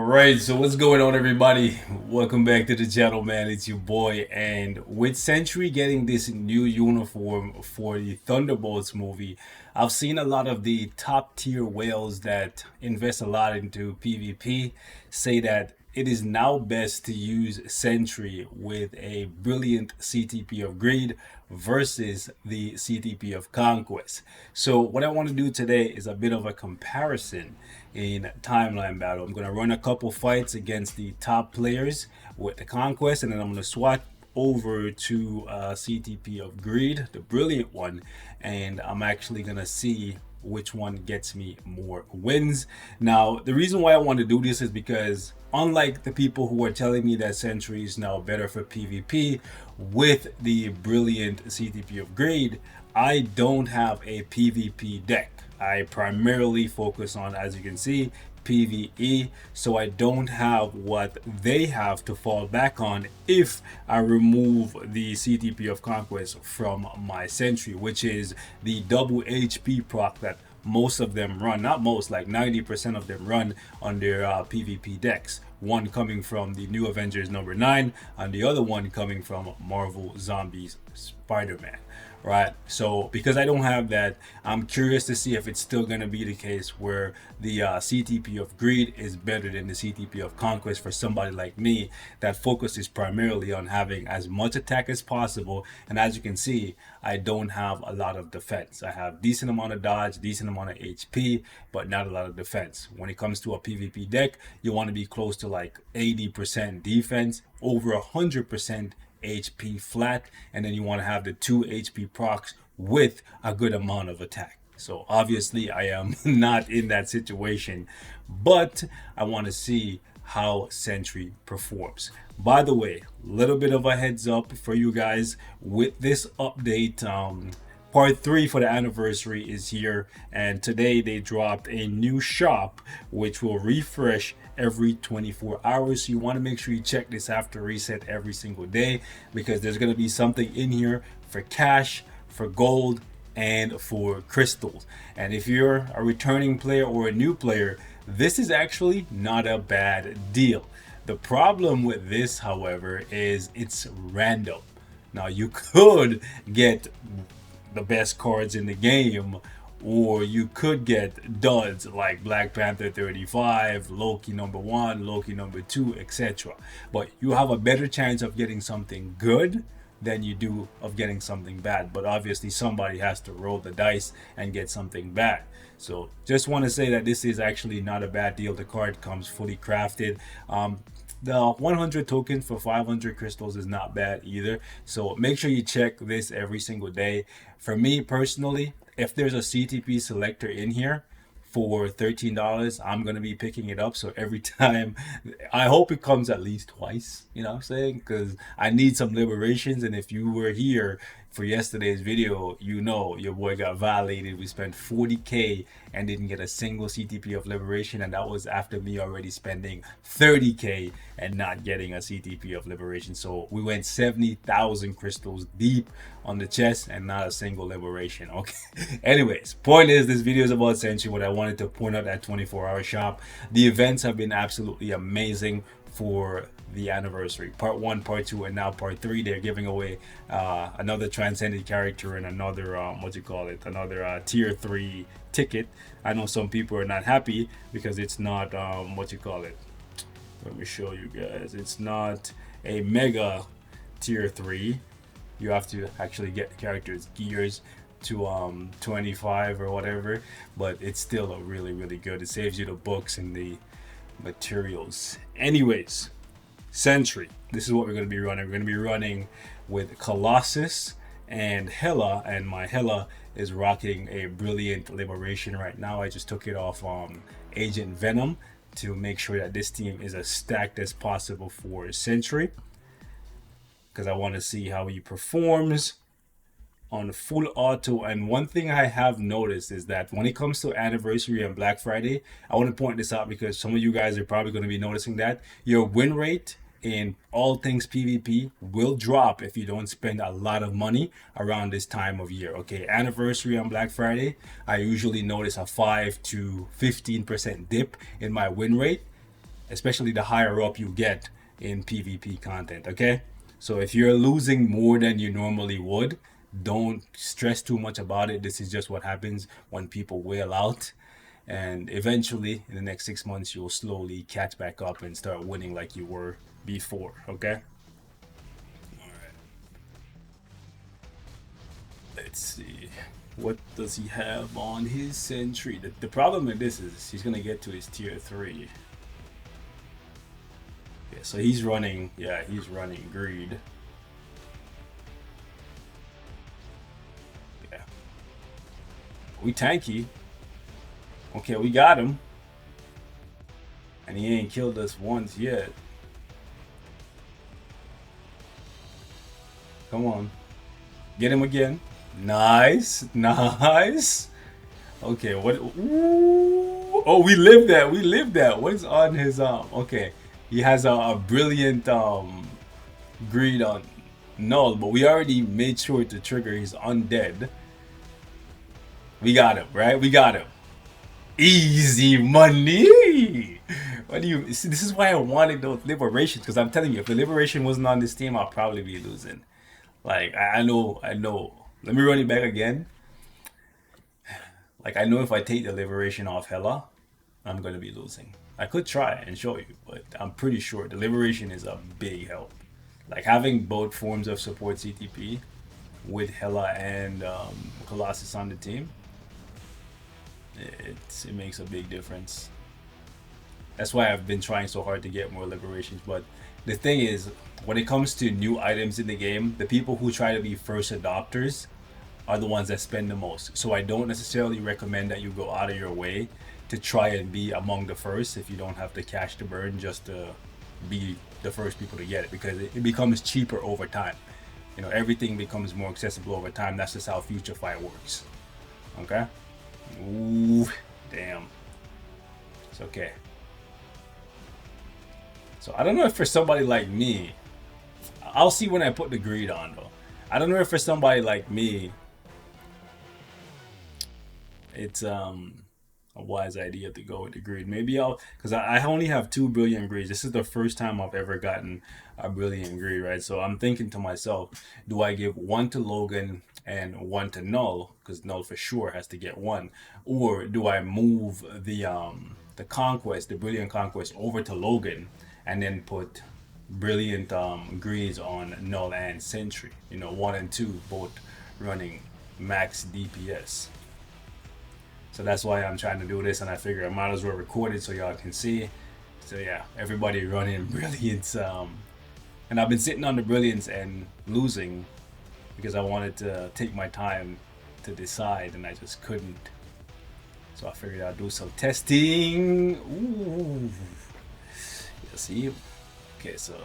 Right, so what's going on, everybody? Welcome back to the channel, man. It's your boy, and with SENTRY getting this new uniform for the Thunderbolts movie, I've seen a lot of the top tier whales that invest a lot into PvP say that it is now best to use SENTRY with a brilliant CTP of Greed versus the CTP of Conquest. So what I want to do today is a bit of a comparison in timeline battle. I'm going to run a couple fights against the top players with the Conquest, and then I'm going to swap over to CTP of Greed, the brilliant one, and I'm actually going to see which one gets me more wins. Now, the reason why I want to do this is because unlike the people who are telling me that SENTRY is now better for PvP with the brilliant CTP of Greed, I don't have a PvP deck. I primarily focus on, as you can see, PvE, so I don't have what they have to fall back on if I remove the CTP of Conquest from my SENTRY, which is the double HP proc that most of them run, not most, like 90% of them run on their PvP decks. One coming from the New Avengers #9 and the other one coming from Marvel Zombies Spider-Man. Right, so because I don't have that, I'm curious to see if it's still going to be the case where the CTP of Greed is better than the CTP of Conquest for somebody like me that focuses primarily on having as much attack as possible. And as you can see, I don't have a lot of defense. I have decent amount of dodge, decent amount of HP, but not a lot of defense. When it comes to a PvP deck, you want to be close to like 80% defense, over 100% HP flat, and then you want to have the 2 HP procs with a good amount of attack. So obviously I am not in that situation, but I want to see how SENTRY performs. By the way, little bit of a heads up for you guys with this update. Part 3 for the anniversary is here, and today they dropped a new shop which will refresh every 24 hours. So you want to make sure you check this after reset every single day, because there's going to be something in here for cash, for gold, and for crystals. And if you're a returning player or a new player, this is actually not a bad deal. The problem with this, however, is it's random. Now you could get the best cards in the game, or you could get duds like Black Panther 35, Loki #1, Loki #2, etc. But you have a better chance of getting something good than you do of getting something bad. But obviously somebody has to roll the dice and get something bad. So just want to say that this is actually not a bad deal. The card comes fully crafted. The 100 tokens for 500 crystals is not bad either. So make sure you check this every single day. For me personally, if there's a CTP selector in here for $13, I'm going to be picking it up. So every time, I hope it comes at least twice, you know what I'm saying? Because I need some liberations. And if you were here for yesterday's video, you know your boy got violated. We spent 40k and didn't get a single CTP of liberation, and that was after me already spending 30k and not getting a CTP of liberation. So we went 70,000 crystals deep on the chest and not a single liberation. Okay, anyways, point is, this video is about SENTRY. What I wanted to point out, that 24-hour shop, the events have been absolutely amazing for the anniversary. Part 1, part 2, and now part 3. They're giving away another transcended character and another another tier 3 ticket. I know some people are not happy because it's not let me show you guys, it's not a mega tier 3. You have to actually get characters gears to 25 or whatever, but it's still a really good. It saves you the books and the materials. Anyways, SENTRY, this is what we're going to be running. We're going to be running with Colossus and Hela, and my Hela is rocking a brilliant liberation right now. I just took it off Agent Venom to make sure that this team is as stacked as possible for SENTRY, because I want to see how he performs on full auto. And one thing I have noticed is that when it comes to anniversary and Black Friday, I want to point this out because some of you guys are probably going to be noticing that your win rate in all things PvP will drop if you don't spend a lot of money around this time of year. Okay, anniversary on Black Friday, I usually notice a 5 to 15% dip in my win rate. especially the higher up you get in PvP content, okay? So if you're losing more than you normally would, don't stress too much about it. This is just what happens when people wail out. And eventually, in the next 6 months, you'll slowly catch back up and start winning like you were before, okay? Let's see. What does he have on his sentry? The problem with this is he's going to get to his tier 3. Yeah, so he's running, yeah, he's running greed. Yeah. We tanky. Okay, we got him. And he ain't killed us once yet. Come on. Get him again. Nice. Nice. Okay, what? Ooh. Oh, we lived that. We lived that. What is on his okay. He has a brilliant greed on null, but we already made sure to trigger his undead. We got him, right? We got him. Easy money. What do you see? This is why I wanted those liberations, because I'm telling you, if the liberation wasn't on this team, I'll probably be losing. Like I know. Let me run it back again. Like I know if I take the liberation off Hela, I'm gonna be losing. I could try and show you, but I'm pretty sure the liberation is a big help. Like having both forms of support CTP with Hela and Colossus on the team, it makes a big difference. That's why I've been trying so hard to get more liberations. But the thing is, when it comes to new items in the game, the people who try to be first adopters are the ones that spend the most. So I don't necessarily recommend that you go out of your way to try and be among the first if you don't have the cash to burn just to be the first people to get it, because it becomes cheaper over time. You know, everything becomes more accessible over time. That's just how Future Fight works. Okay? Ooh, damn. It's okay. So I don't know if for somebody like me, I'll see when I put the greed on though. I don't know if for somebody like me, it's a wise idea to go with the greed. Maybe because I only have 2 brilliant greeds. This is the first time I've ever gotten a brilliant greed, right? So I'm thinking to myself, do I give one to Logan and one to Null, because Null for sure has to get one, or do I move the Conquest, the brilliant Conquest, over to Logan and then put brilliant greeds on Null and Sentry? You know, 1 and 2 both running max DPS. So that's why I'm trying to do this, and I figure I might as well record it so y'all can see. So yeah, everybody running brilliance, and I've been sitting on the brilliance and losing because I wanted to take my time to decide, and I just couldn't. So I figured I'd do some testing. Ooh, you see? Okay, so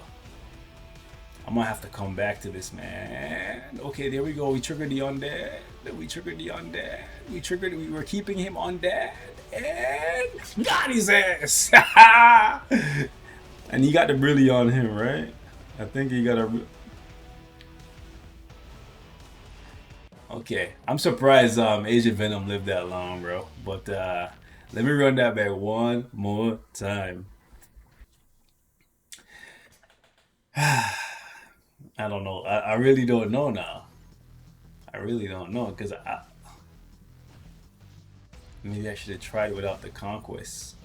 I'm gonna have to come back to this, man. Okay, there we go. We triggered the undead. We triggered the undead. We were keeping him undead. And got his ass. And he got the brilliant on him, right? I think he got a... Okay, I'm surprised Agent Venom lived that long, bro. But let me run that back one more time. I don't know. I really don't know now. I really don't know, because maybe I should have tried without the Conquest.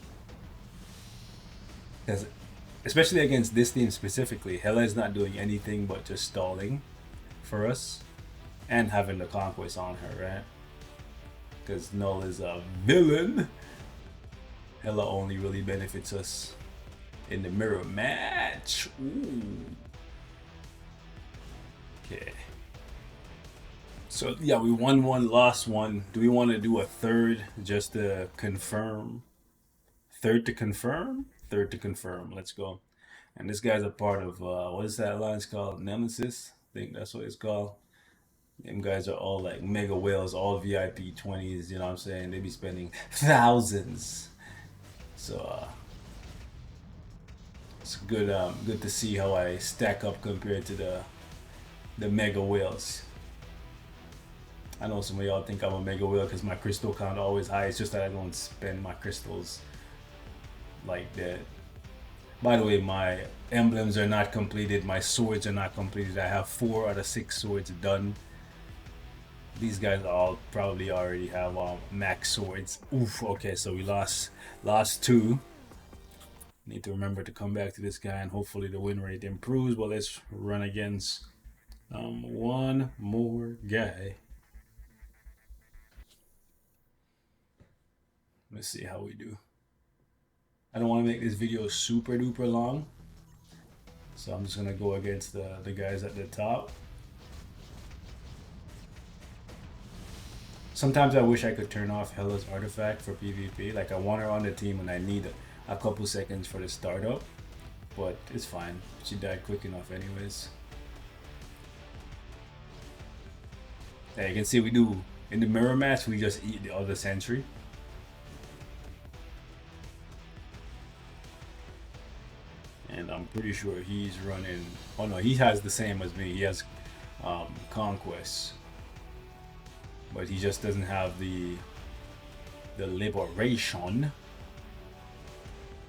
Because especially against this team specifically, Hela is not doing anything but just stalling for us and having the Conquest on her, right? Because Null is a villain. Hela only really benefits us in the mirror match. Ooh. Okay. So yeah, we won one, lost one. Do we want to do a third just to confirm? Third to confirm? Third to confirm. Let's go. And this guy's a part of, what is that alliance called? Nemesis? I think that's what it's called. Them guys are all like mega whales, all VIP 20s, you know what I'm saying? They be spending thousands. So it's good good to see how I stack up compared to the mega whales. I know some of y'all think I'm a mega whale because my crystal count always high. It's just that I don't spend my crystals like that. By the way, my emblems are not completed. My swords are not completed. I have 4 out of 6 swords done. These guys all probably already have max swords. Oof. Okay, so we lost two. Need to remember to come back to this guy, and hopefully the win rate improves. But let's run against one more guy. Let's see how we do. I don't want to make this video super duper long, so I'm just gonna go against the guys at the top. Sometimes I wish I could turn off Hella's artifact for PvP. Like, I want her on the team and I need a couple seconds for the startup, but it's fine. She died quick enough anyways. Yeah, you can see we do in the mirror match. We just eat the other sentry. And I'm pretty sure he's running. Oh no, he has the same as me. He has Conquest, but he just doesn't have the liberation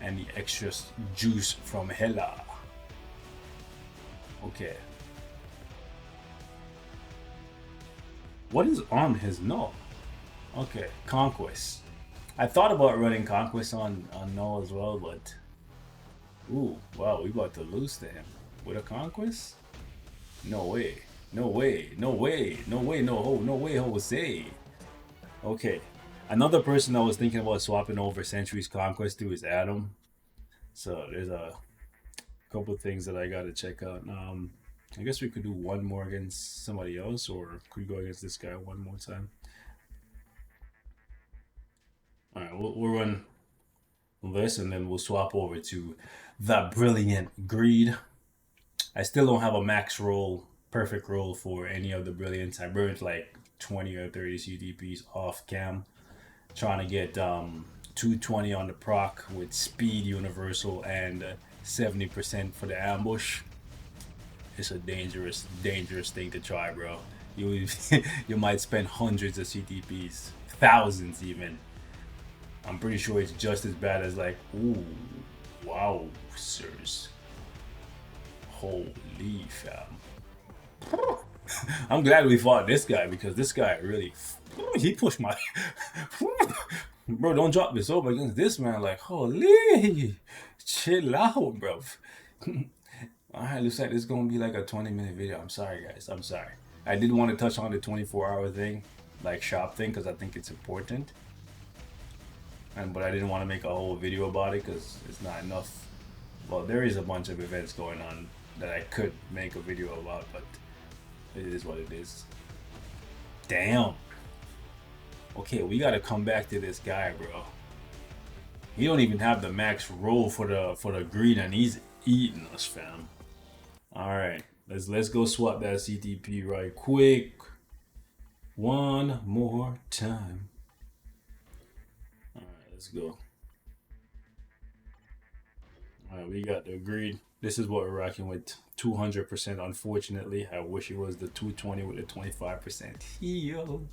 and the extra juice from Hela. Okay. What is on his no? Okay, Conquest. I thought about running Conquest on no as well, but ooh, wow, we about to lose to him with a Conquest? No way. No way. No way. No way. No way, Jose. Okay. Another person I was thinking about swapping over Sentry's Conquest to is Adam. So there's a couple of things that I gotta check out. I guess we could do one more against somebody else, or could we go against this guy one more time? Alright, we'll run this and then we'll swap over to the Brilliant Greed. I still don't have a max roll, perfect roll for any of the Brilliants. I burned like 20 or 30 CTPs off cam, trying to get 220 on the proc with speed universal and 70% for the ambush. It's a dangerous thing to try, bro. You you might spend hundreds of CTPs, thousands even. I'm pretty sure it's just as bad as like, ooh, wow, sirs. Holy fam. I'm glad we fought this guy, because this guy really, he pushed my, bro, don't drop this over against this man. Like, holy, chill out, bro. Alright, looks like this is gonna be like a 20-minute video. I'm sorry, guys. I'm sorry. I did want to touch on the 24-hour thing, like shop thing, because I think it's important. But I didn't want to make a whole video about it because it's not enough. Well, there is a bunch of events going on that I could make a video about, but it is what it is. Damn. Okay, we gotta come back to this guy, bro. He don't even have the max roll for the greed, and he's eating us, fam. All right, let's go swap that CTP right quick. One more time. All right, let's go. All right, we got the greed. This is what we're rocking with, 200%. Unfortunately, I wish it was the 220 with a 25% heal,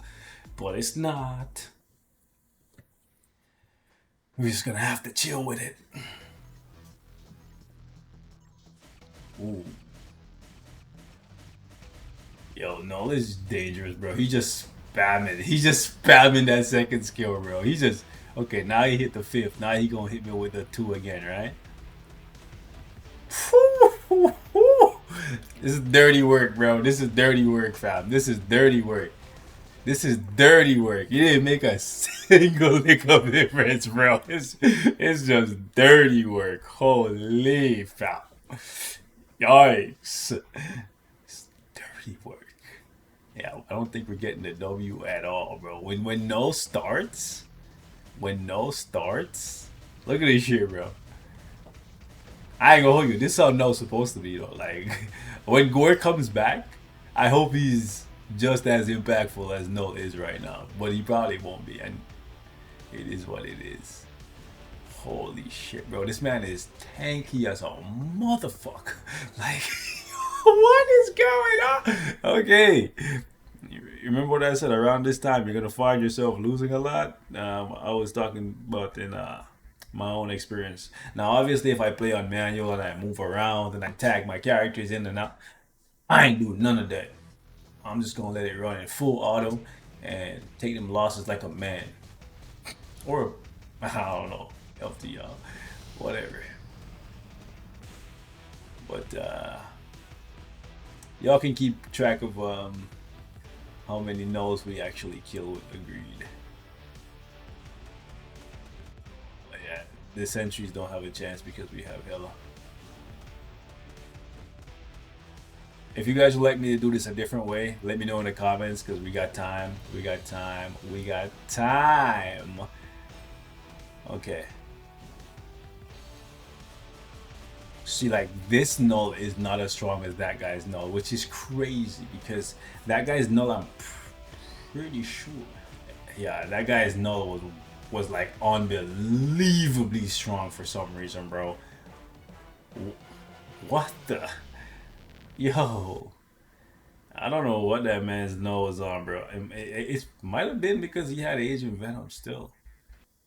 but it's not. We're just gonna have to chill with it. Ooh. Yo, no, this is dangerous, bro. He just spamming. He's just spamming that second skill, bro. He just, okay, now he hit the 5th. Now he gonna hit me with the 2 again, right? This is dirty work, bro. This is dirty work, fam. This is dirty work. This is dirty work. You didn't make a single lick of difference, bro. It's just dirty work. Holy fam. Yikes. It's dirty work. Yeah, I don't think we're getting the W at all, bro. When no starts, look at this shit, bro. I ain't gonna hold you. This is how no's supposed to be, though. Like, when Gore comes back, I hope he's just as impactful as no is right now. But he probably won't be, and it is what it is. Holy shit, bro. This man is tanky as a motherfucker. Like, what is going on? Okay. You remember what I said? Around this time, you're gonna find yourself losing a lot. I was talking about in My own experience. Now, obviously, if I play on manual and I move around and I tag my characters in and out, I ain't doing none of that. I'm just gonna let it run in full auto and take them losses like a man. Or, I don't know, up to y'all. Whatever. But, y'all can keep track of how many nulls we actually kill with the greed. But yeah, the sentries don't have a chance because we have Hella. If you guys would like me to do this a different way, let me know in the comments because we got time. We got time. We got time. Okay. See, like this null is not as strong as that guy's null, which is crazy because that guy's null, I'm pretty sure. Yeah, that guy's null was like unbelievably strong for some reason, bro. What the? Yo. I don't know what that man's null was on, bro. It might have been because he had Agent Venom still.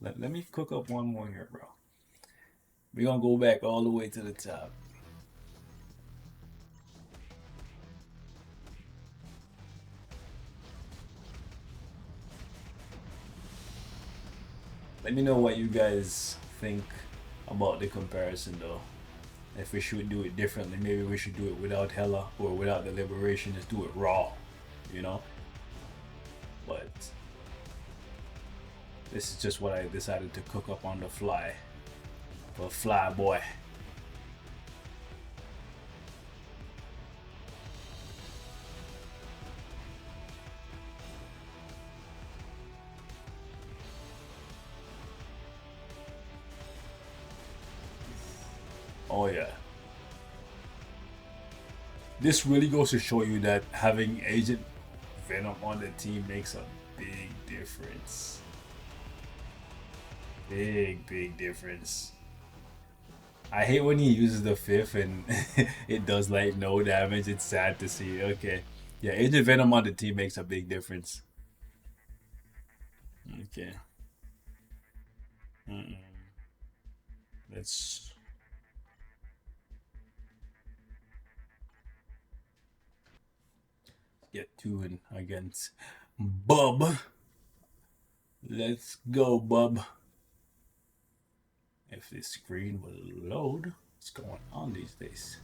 Let me cook up one more here, bro. We're gonna go back all the way to the top. Let me know what you guys think about the comparison, though. If we should do it differently, maybe we should do it without Hella or without the Liberation. Just do it raw, you know. But this is just what I decided to cook up on the fly for Fly Boy. Oh yeah. This really goes to show you that having Agent Venom on the team makes a big difference. Big difference. I hate when he uses the fifth and it does like no damage. It's sad to see. Okay. Yeah, Agent Venom on the team makes a big difference. Okay. Mm-mm. Let's get to it against Bub. Let's go, Bub. If this screen will load, what's going on these days?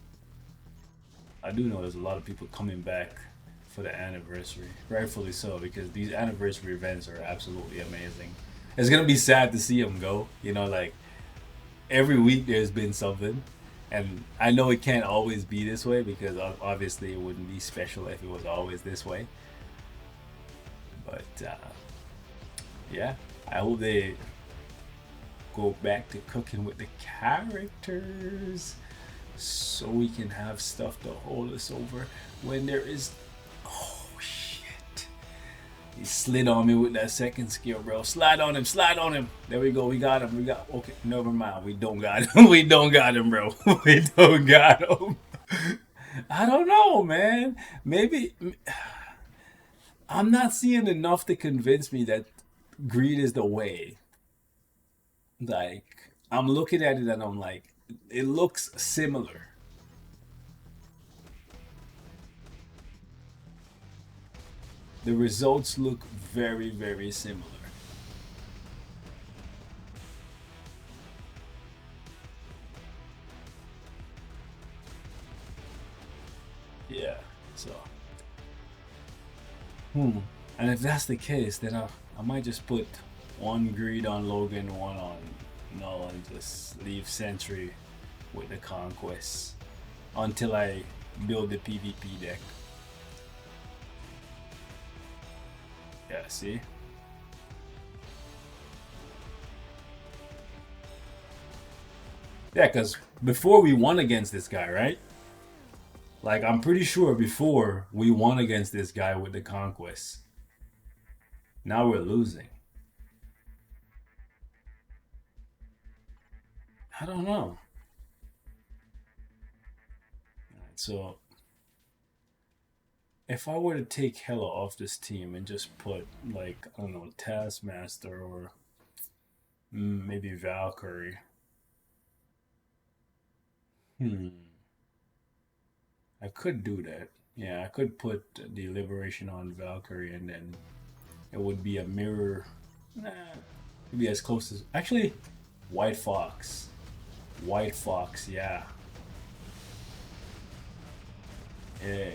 I do know there's a lot of people coming back for the anniversary. Rightfully so, because these anniversary events are absolutely amazing. It's gonna be sad to see them go. You know, like every week there's been something, and I know it can't always be this way because obviously it wouldn't be special if it was always this way. But yeah, I hope they go back to cooking with the characters so we can have stuff to hold us over when there is. Oh shit! He slid on me with that second skill, bro. Slide on him, slide on him. There we go. We got him. We got. Okay, never mind. We don't got him. We don't got him, bro. We don't got him. I don't know, man. Maybe I'm not seeing enough to convince me that greed is the way. Like I'm looking at it and I'm like, it looks similar. The results look very similar. Yeah. So, and if that's the case, then I might just put one greed on Logan, one on Null, and just leave Sentry with the Conquest until I build the PvP deck. Yeah, see? Yeah, because before we won against this guy, right? Like, I'm pretty sure before we won against this guy with the Conquest. Now we're losing. I don't know. So, if I were to take Hella off this team and just put, like, I don't know, Taskmaster or Maybe Valkyrie. Hmm. I could do that. Yeah, I could put the Liberation on Valkyrie, and then it would be a mirror. Nah, it'd be as close as actually White Fox. White Fox, yeah. Yeah.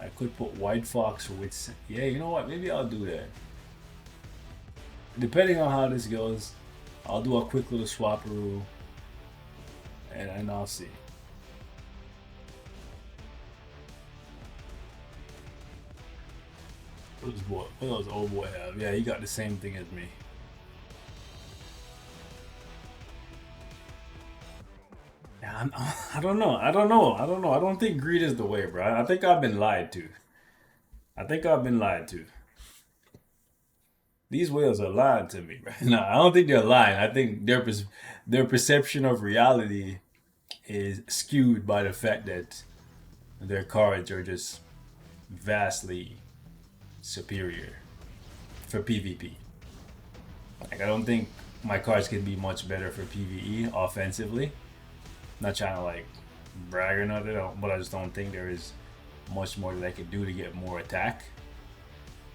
I could put White Fox with. Yeah, you know what? Maybe I'll do that. Depending on how this goes, I'll do a quick little swapperoo, and I'll see. What does old boy have? Yeah, he got the same thing as me. Yeah, I don't know. I don't know. I don't know. I don't think greed is the way, bro. I think I've been lied to. I think I've been lied to. These whales are lying to me, bro. No, I don't think they're lying. I think their perception of reality is skewed by the fact that their cards are just vastly superior for PvP. Like I don't think my cards can be much better for PvE offensively. Not trying to like brag or nothing, but I just don't think there is much more that I could do to get more attack.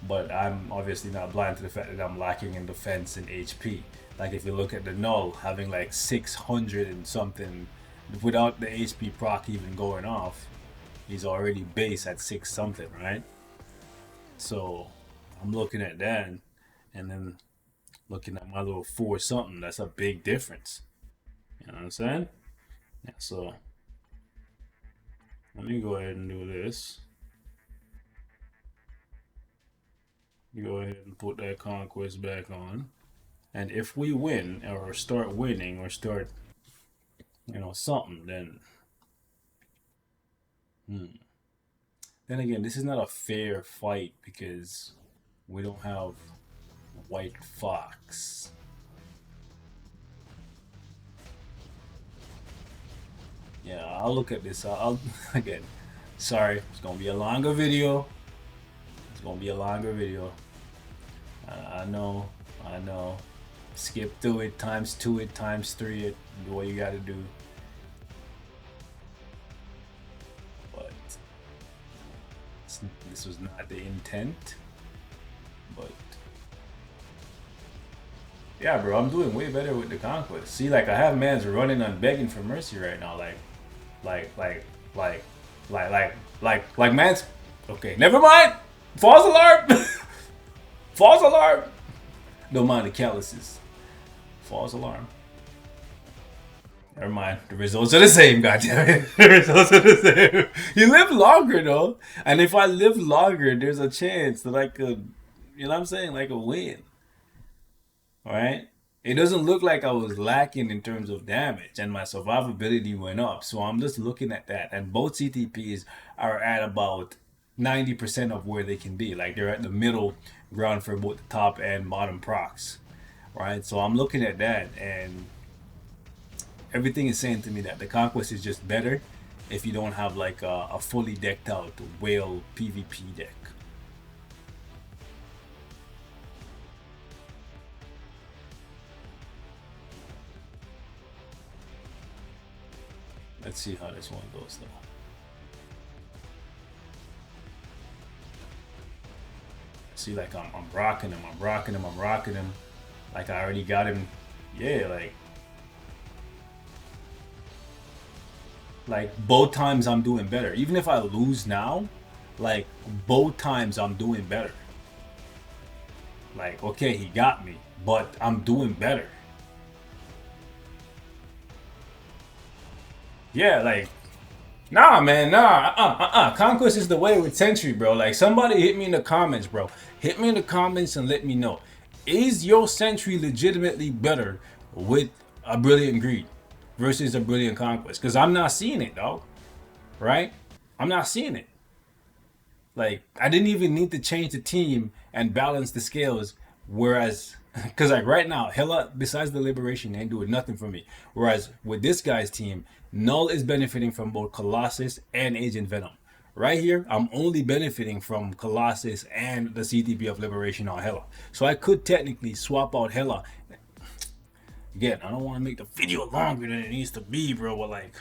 But I'm obviously not blind to the fact that I'm lacking in defense and HP. Like if you look at the null having like 600 and something without the HP proc even going off, he's already base at 6 something, right? So I'm looking at that and then looking at my little 4 something. That's a big difference. You know what I'm saying? Yeah, so let me go ahead and do this. Go ahead and put that conquest back on. And if we win or start winning or start, something, hmm. Then again, this is not a fair fight because we don't have White Fox. Yeah, I'll look at this. I'll again. Sorry, it's gonna be a longer video. It's gonna be a longer video. I know, I know. Skip through it, times 2 it, times 3 it, do what you gotta do. But this was not the intent. But yeah, bro, I'm doing way better with the conquest. See, like I have mans running on begging for mercy right now. Like, like, like, like man's. Okay, never mind. False alarm. False alarm. Don't mind the calluses. False alarm. Never mind. The results are the same, goddammit. The results are the same. You live longer though. And if I live longer, there's a chance that I could, you know what I'm saying? Like a win. Alright? It doesn't look like I was lacking in terms of damage and my survivability went up. So I'm just looking at that. And both CTPs are at about 90% of where they can be. Like they're at the middle ground for both the top and bottom procs. Right? So I'm looking at that and everything is saying to me that the conquest is just better if you don't have like a fully decked out whale PvP deck. Let's see how this one goes though. See, like I'm rocking him, I'm rocking him, I'm rocking him. Like I already got him. Yeah, like both times I'm doing better. Even if I lose now, like both times I'm doing better. Like okay, he got me, but I'm doing better. Yeah, like nah, man, nah, Conquest is the way with SENTRY, bro. Like somebody hit me in the comments, bro. Hit me in the comments and let me know. Is your SENTRY legitimately better with a Brilliant Greed versus a Brilliant Conquest? Because I'm not seeing it, dog. Right? I'm not seeing it. Like I didn't even need to change the team and balance the scales. Whereas, because like right now, Hela, besides the Liberation, ain't doing nothing for me. Whereas with this guy's team, Null is benefiting from both Colossus and Agent Venom. Right here, I'm only benefiting from Colossus and the CTP of Liberation on Hela. So I could technically swap out Hela. Again, I don't want to make the video longer than it needs to be, bro. But like,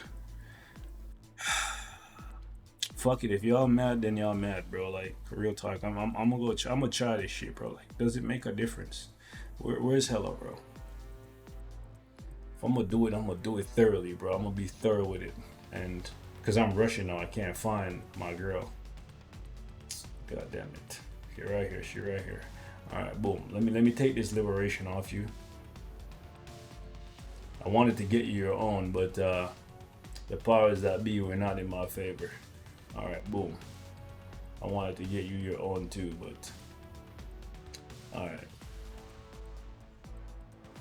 fuck it. If y'all mad, then y'all mad, bro. Like, real talk. I'm gonna go. I'm gonna try this shit, bro. Like, does it make a difference? Where's Hello, bro? If I'm gonna do it, I'm gonna do it thoroughly, bro. I'm gonna be thorough with it, and because I'm rushing now, I can't find my girl. God damn it. She right here. She right here. All right, boom. Let me take this liberation off you. I wanted to get you your own, but the powers that be were not in my favor. All right, boom. I wanted to get you your own too, but all right.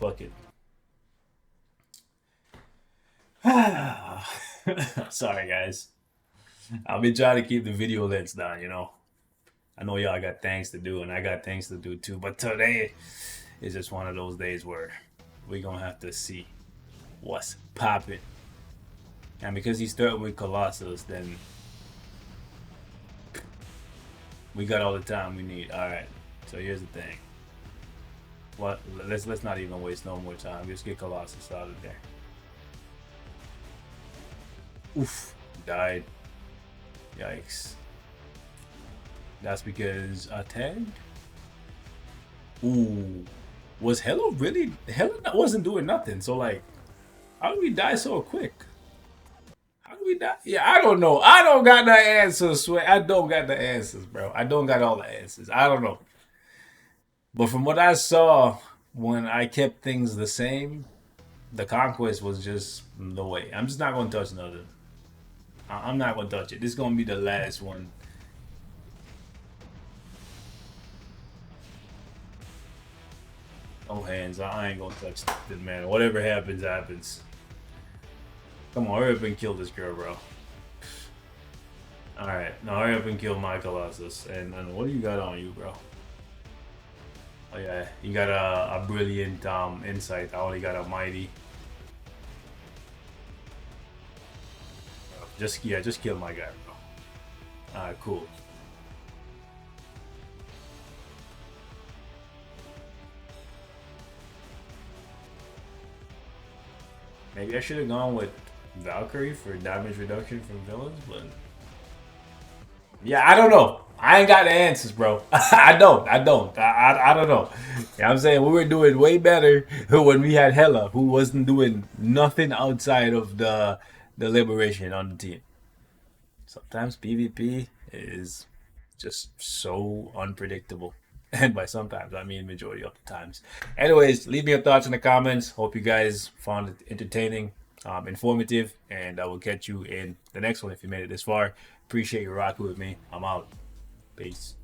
Fuck it. Sorry, guys. I'll be trying to keep the video lengths down, you know. I know y'all got things to do, and I got things to do too, but today is just one of those days where we're gonna have to see what's popping. And because he's starting with Colossus, then we got all the time we need. All right. So here's the thing. What? Let's not even waste no more time. Just get Colossus out of there. Oof. Died. Yikes. That's because I tagged. Ooh. Was Hello really? Hello wasn't doing nothing. So like, how did we die so quick? How did we die? Yeah, I don't know. I don't got the answers. Swear, I don't got the answers, bro. I don't got all the answers. I don't know. But from what I saw, when I kept things the same, the Conquest was just the way. I'm just not gonna touch nothing. I'm not gonna touch it. This is gonna be the last one. No hands. I ain't gonna touch this, man. Whatever happens, happens. Come on, hurry up and kill this girl, bro. Alright, now hurry up and kill my Colossus. And what do you got on you, bro? Oh yeah, you got a brilliant insight. I only got a mighty. Just kill my guy, bro. Alright, cool. Maybe I should have gone with Valkyrie for damage reduction from villains, but yeah, I don't know. I ain't got the answers, bro. I don't. I don't know. Yeah, I'm saying we were doing way better when we had Hela, who wasn't doing nothing outside of the liberation on the team. Sometimes PvP is just so unpredictable. And by sometimes, I mean majority of the times. Anyways, leave me your thoughts in the comments. Hope you guys found it entertaining, informative, and I will catch you in the next one if you made it this far. Appreciate you rocking with me. I'm out. Peace.